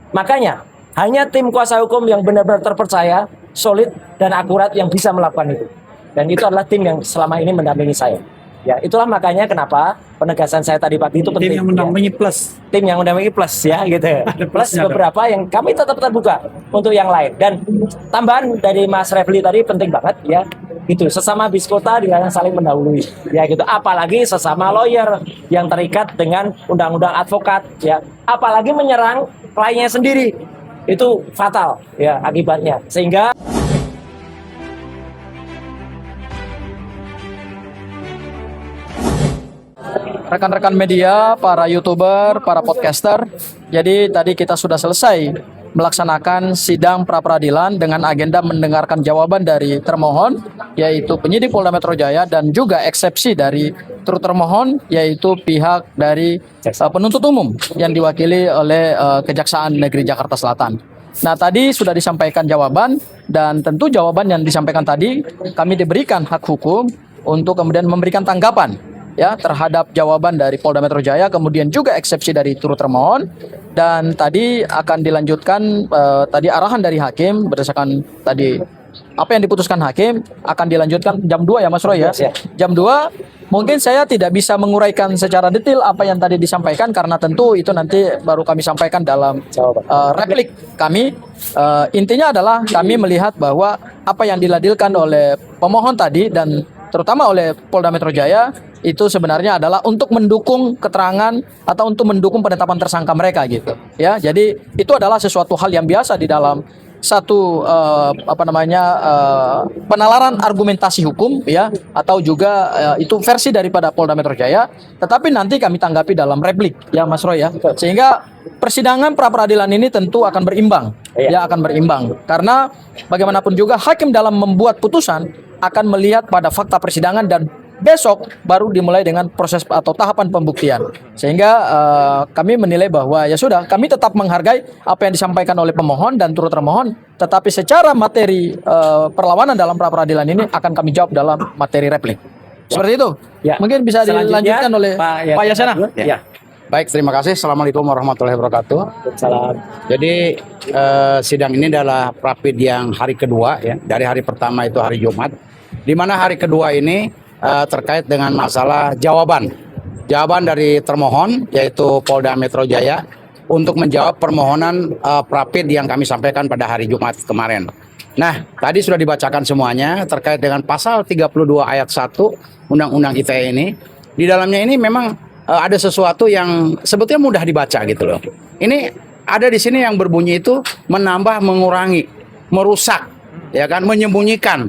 Makanya hanya tim kuasa hukum yang benar-benar terpercaya, solid dan akurat yang bisa melakukan itu. Dan itu adalah tim yang selama ini mendampingi saya. Ya, itulah makanya kenapa penegasan saya tadi pagi itu penting. Tim yang mendampingi plus. Tim yang mendampingi plus ya gitu. Plus beberapa yang kami tetap terbuka untuk yang lain. Dan tambahan dari Mas Refli tadi penting banget ya. Itu sesama biskota dengan saling mendahului ya gitu. Apalagi sesama lawyer yang terikat dengan undang-undang advokat ya. Apalagi menyerang kliennya sendiri. Itu fatal ya akibatnya. Sehingga rekan-rekan media, para YouTuber, para podcaster. Jadi tadi kita sudah selesai melaksanakan sidang pra-peradilan dengan agenda mendengarkan jawaban dari termohon, yaitu penyidik Polda Metro Jaya, dan juga eksepsi dari turut termohon, yaitu pihak dari penuntut umum yang diwakili oleh Kejaksaan Negeri Jakarta Selatan. Nah, tadi sudah disampaikan jawaban, dan tentu jawaban yang disampaikan tadi kami diberikan hak hukum untuk kemudian memberikan tanggapan ya terhadap jawaban dari Polda Metro Jaya, kemudian juga eksepsi dari turut termohon, dan tadi akan dilanjutkan tadi arahan dari hakim berdasarkan tadi apa yang diputuskan hakim akan dilanjutkan jam 2 ya Mas Roy ya. Jam 2 mungkin saya tidak bisa menguraikan secara detail apa yang tadi disampaikan karena tentu itu nanti baru kami sampaikan dalam replik kami. Intinya adalah kami melihat bahwa apa yang diladilkan oleh pemohon tadi dan terutama oleh Polda Metro Jaya itu sebenarnya adalah untuk mendukung keterangan atau untuk mendukung penetapan tersangka mereka gitu ya. Jadi itu adalah sesuatu hal yang biasa di dalam satu penalaran argumentasi hukum ya, atau juga itu versi daripada Polda Metro Jaya, tetapi nanti kami tanggapi dalam replik ya Mas Roy ya, sehingga persidangan pra peradilan ini tentu akan berimbang ya, akan berimbang karena bagaimanapun juga hakim dalam membuat putusan akan melihat pada fakta persidangan dan besok baru dimulai dengan proses atau tahapan pembuktian. Sehingga kami menilai bahwa ya sudah, kami tetap menghargai apa yang disampaikan oleh pemohon dan turut termohon, tetapi secara materi perlawanan dalam pra peradilan ini akan kami jawab dalam materi replik. Seperti itu. Ya. Mungkin bisa dilanjutkan oleh Pak Yasena. Ya. Baik, terima kasih. Assalamualaikum warahmatullahi wabarakatuh. Salam. Jadi sidang ini adalah prapid yang hari kedua ya. Dari hari pertama itu hari Jumat, di mana hari kedua ini terkait dengan masalah jawaban dari termohon yaitu Polda Metro Jaya untuk menjawab permohonan prapid yang kami sampaikan pada hari Jumat kemarin. Nah, tadi sudah dibacakan semuanya terkait dengan pasal 32 ayat 1 Undang-Undang ITE ini. Di dalamnya ini memang ada sesuatu yang sebetulnya mudah dibaca gitu loh. Ini ada di sini yang berbunyi itu menambah, mengurangi, merusak, ya kan, menyembunyikan,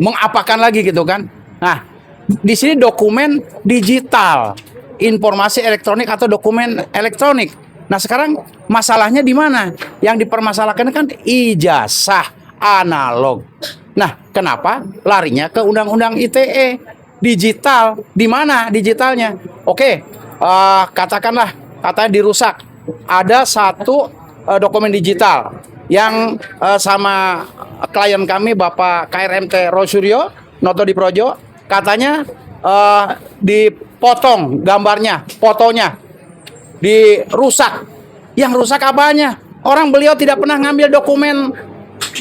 mengapakan lagi gitu kan. Nah, di sini dokumen digital, informasi elektronik atau dokumen elektronik. Nah, sekarang masalahnya di mana? Yang dipermasalahkan kan ijazah analog. Nah, kenapa larinya ke Undang-Undang ITE digital? Di mana digitalnya? Oke, katakanlah katanya dirusak. Ada satu dokumen digital yang sama klien kami Bapak KRMT Rosuryo Noto di Projo, katanya dipotong gambarnya, fotonya, dirusak. Yang rusak apanya? Orang beliau tidak pernah ngambil dokumen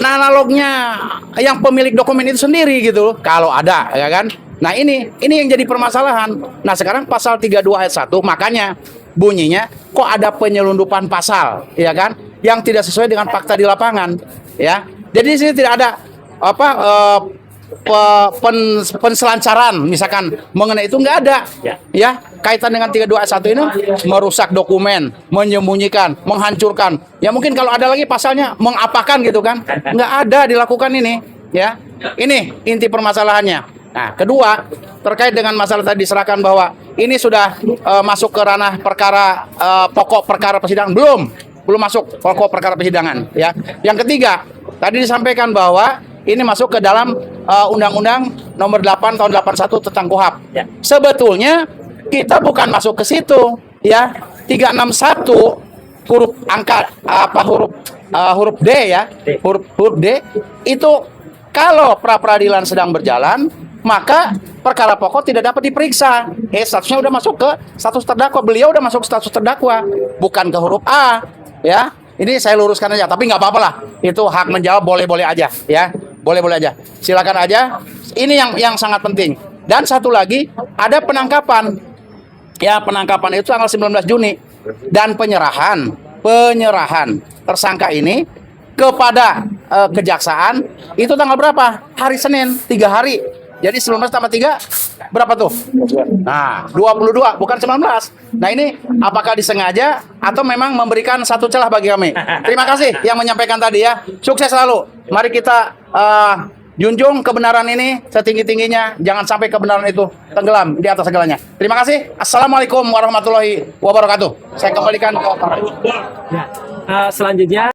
analognya yang pemilik dokumen itu sendiri gitu loh. Kalau ada, ya kan? Nah ini yang jadi permasalahan. Nah sekarang pasal 32 ayat 1 makanya bunyinya kok ada penyelundupan pasal, ya kan? Yang tidak sesuai dengan fakta di lapangan, ya. Jadi di sini tidak ada penselancaran misalkan mengenai itu nggak ada ya kaitan dengan 32 ayat 1 ini merusak dokumen, menyembunyikan, menghancurkan. Ya mungkin kalau ada lagi pasalnya mengapakan gitu kan, nggak ada dilakukan ini ya. Ini inti permasalahannya. Nah kedua terkait dengan masalah tadi diserahkan bahwa ini sudah masuk ke ranah perkara pokok perkara persidangan, belum masuk pokok perkara persidangan ya. Yang ketiga tadi disampaikan bahwa ini masuk ke dalam Undang-Undang Nomor 8 Tahun 81 tentang KUHP. Ya. Sebetulnya kita bukan masuk ke situ, ya. 361 huruf angka huruf D ya, huruf D itu kalau pra peradilan sedang berjalan maka perkara pokok tidak dapat diperiksa. Statusnya udah masuk ke status terdakwa. Beliau udah masuk status terdakwa, bukan ke huruf A, ya. Ini saya luruskan aja, tapi nggak apa-apa lah. Itu hak menjawab, boleh-boleh aja, ya, boleh-boleh aja. Silakan aja. Ini yang sangat penting. Dan satu lagi, ada penangkapan. Ya, penangkapan itu tanggal 19 Juni dan penyerahan tersangka ini kepada kejaksaan itu tanggal berapa? Hari Senin, 3 hari. Jadi 19 tambah 3 berapa tuh? Nah, 22 bukan 19. Nah, ini apakah disengaja atau memang memberikan satu celah bagi kami? Terima kasih yang menyampaikan tadi ya. Sukses selalu. Mari kita junjung kebenaran ini setinggi-tingginya. Jangan sampai kebenaran itu tenggelam di atas segalanya. Terima kasih. Assalamualaikum warahmatullahi wabarakatuh. Saya kembalikan ke Pak. Selanjutnya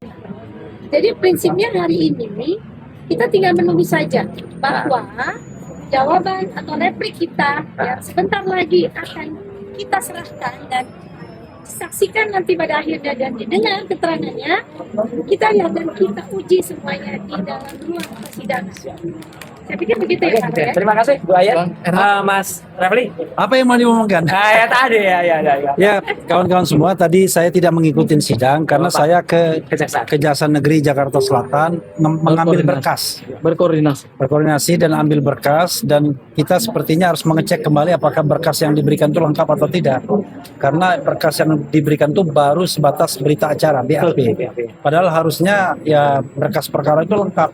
Jadi prinsipnya hari ini kita tinggal menunggu saja bahwa jawaban atau replik kita yang sebentar lagi akan kita serahkan dan saksikan nanti pada akhirnya dan didengar keterangannya, kita lihat dan kita uji semuanya di dalam ruang persidangan. Saya pikir begitu ya, Pak. Ya? terima kasih Bu Ayat. Mas Refli. Apa yang mau diomongkan? Ya tadi ya. Ya, kawan-kawan semua, tadi saya tidak mengikuti sidang karena saya ke Kejaksaan Negeri Jakarta Selatan mengambil berkas, berkoordinasi dan ambil berkas, dan kita sepertinya harus mengecek kembali apakah berkas yang diberikan itu lengkap atau tidak. Karena berkas yang diberikan itu baru sebatas berita acara BAP. Padahal harusnya ya berkas perkara itu lengkap,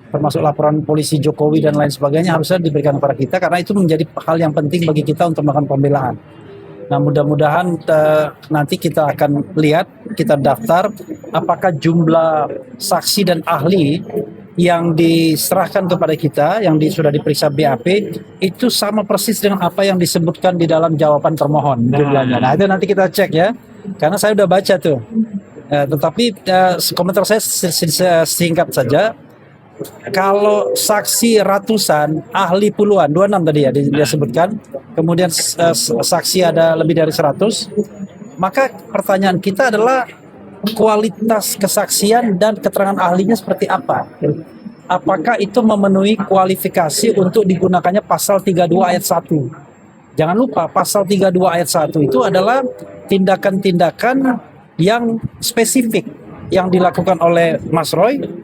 termasuk laporan polisi Jokowi dan lain sebagainya harusnya diberikan kepada kita, karena itu menjadi hal yang penting bagi kita untuk melakukan pembelaan. Nah, mudah-mudahan nanti kita akan lihat, kita daftar apakah jumlah saksi dan ahli yang diserahkan kepada kita, yang sudah diperiksa BAP, itu sama persis dengan apa yang disebutkan di dalam jawaban termohon jumlahnya. Nah, itu nanti kita cek ya, karena saya sudah baca tuh. Tetapi komentar saya singkat saja. Kalau saksi ratusan, ahli puluhan, 26 tadi ya dia sebutkan, kemudian saksi ada lebih dari 100, maka pertanyaan kita adalah kualitas kesaksian dan keterangan ahlinya seperti apa? Apakah itu memenuhi kualifikasi untuk digunakannya pasal 32 ayat 1? Jangan lupa pasal 32 ayat 1 itu adalah tindakan-tindakan yang spesifik yang dilakukan oleh Mas Roy.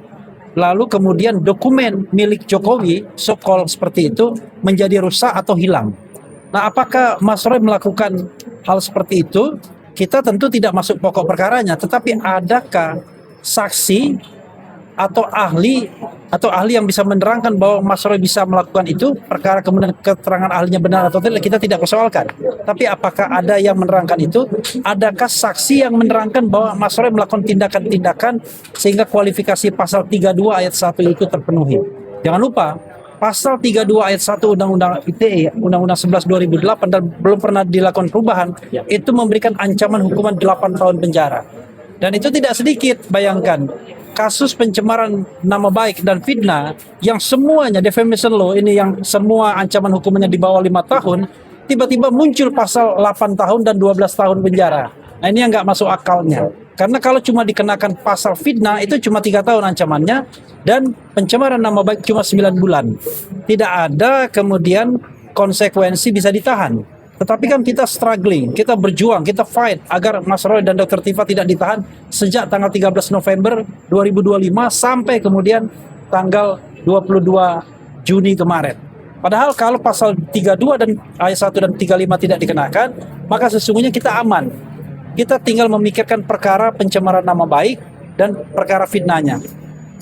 Lalu kemudian dokumen milik Jokowi, so-called seperti itu, menjadi rusak atau hilang. Nah, apakah Mas Roy melakukan hal seperti itu? Kita tentu tidak masuk pokok perkaranya, tetapi adakah saksi atau ahli yang bisa menerangkan bahwa Mas Roy bisa melakukan itu, perkara kemudian keterangan ahlinya benar atau tidak, kita tidak persoalkan. Tapi apakah ada yang menerangkan itu? Adakah saksi yang menerangkan bahwa Mas Roy melakukan tindakan-tindakan sehingga kualifikasi pasal 32 ayat 1 itu terpenuhi? Jangan lupa, pasal 32 ayat 1 Undang-Undang ITE, Undang-Undang 11 2008 dan belum pernah dilakukan perubahan, itu memberikan ancaman hukuman 8 tahun penjara. Dan itu tidak sedikit, bayangkan. Kasus pencemaran nama baik dan fitnah yang semuanya defamation law ini, yang semua ancaman hukumannya di bawah 5 tahun, tiba-tiba muncul pasal 8 tahun dan 12 tahun penjara. Nah, ini yang nggak masuk akalnya. Karena kalau cuma dikenakan pasal fitnah itu cuma 3 tahun ancamannya, dan pencemaran nama baik cuma 9 bulan. Tidak ada kemudian konsekuensi bisa ditahan. Tetapi kan kita struggling, kita berjuang, kita fight agar Mas Roy dan Dr. Tifa tidak ditahan sejak tanggal 13 November 2025 sampai kemudian tanggal 22 Juni kemarin. Padahal kalau pasal 32 dan ayat 1 dan 35 tidak dikenakan, maka sesungguhnya kita aman. Kita tinggal memikirkan perkara pencemaran nama baik dan perkara fitnahnya.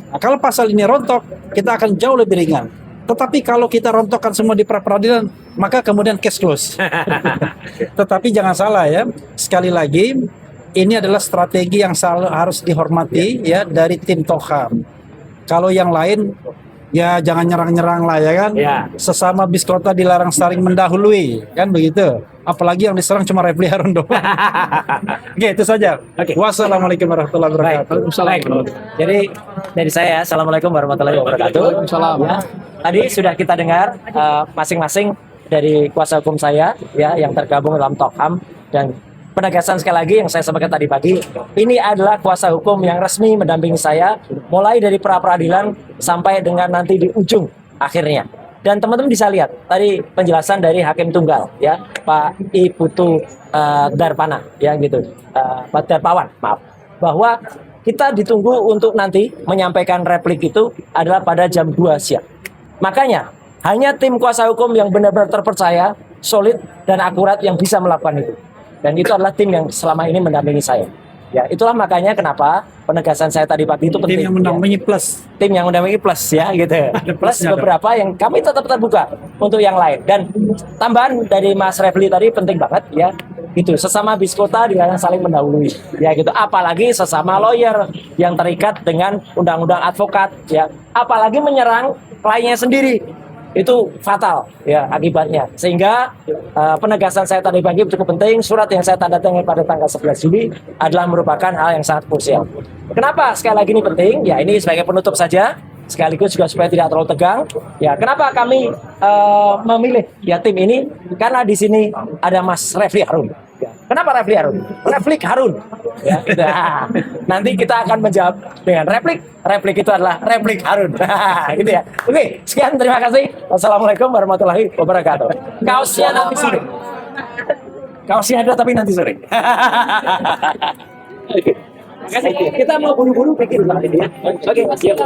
Nah, kalau pasal ini rontok, kita akan jauh lebih ringan. Tetapi kalau kita rontokkan semua di pra-peradilan, maka kemudian case close. Tetapi jangan salah ya, sekali lagi ini adalah strategi yang selalu harus dihormati ya dari tim Tokham. Kalau yang lain ya jangan nyerang-nyerang lah ya kan. Ya. Sesama biskota dilarang saling mendahului kan begitu. Apalagi yang diserang cuma Refli Harun doang. Oke, itu saja. Oke. Wassalamualaikum warahmatullahi wabarakatuh. Baik. Jadi dari saya, assalamualaikum warahmatullahi wabarakatuh. Waalaikumsalam. Ya, tadi sudah kita dengar masing-masing dari kuasa hukum saya ya yang tergabung dalam Tokham, dan penegasan sekali lagi yang saya sampaikan tadi pagi, ini adalah kuasa hukum yang resmi mendampingi saya mulai dari pra-peradilan sampai dengan nanti di ujung akhirnya. Dan teman-teman bisa lihat tadi penjelasan dari Hakim Tunggal ya, Pak I Putu Darpana ya gitu, Pak Darpawan maaf, bahwa kita ditunggu untuk nanti menyampaikan replik itu adalah pada jam 2 siang. Makanya hanya tim kuasa hukum yang benar-benar terpercaya, solid dan akurat yang bisa melakukan itu. Dan itu adalah tim yang selama ini mendampingi saya. Ya, itulah makanya kenapa penegasan saya tadi pagi itu penting. Tim yang mendampingi plus. Tim yang mendampingi plus ya gitu. Plus beberapa yang kami tetap terbuka untuk yang lain. Dan tambahan dari Mas Refli tadi penting banget ya. Gitu, sesama biskota dengan saling mendahului. Ya gitu. Apalagi sesama lawyer yang terikat dengan undang-undang advokat ya. Apalagi menyerang kliennya sendiri. Itu fatal ya akibatnya, sehingga penegasan saya tadi pagi cukup penting. Surat yang saya tanda tangan pada tanggal 11 Juli adalah merupakan hal yang sangat krusial. Kenapa sekali lagi ini penting? Ya ini sebagai penutup saja, sekaligus juga supaya tidak terlalu tegang. Ya kenapa kami memilih ya tim ini? Karena di sini ada Mas Refli Harun. Ya. Kenapa Refli Harun? Reflik Harun. Ya, nah, nanti kita akan menjawab dengan replik. Replik itu adalah replik Harun. Gitu ya. Oke, sekian terima kasih. Wassalamualaikum warahmatullahi wabarakatuh. Kaosnya nanti sore. Kaosnya ada tapi nanti sore. Oke. Terima kasih. Kita mau buru-buru pikir ya. Oke, siap.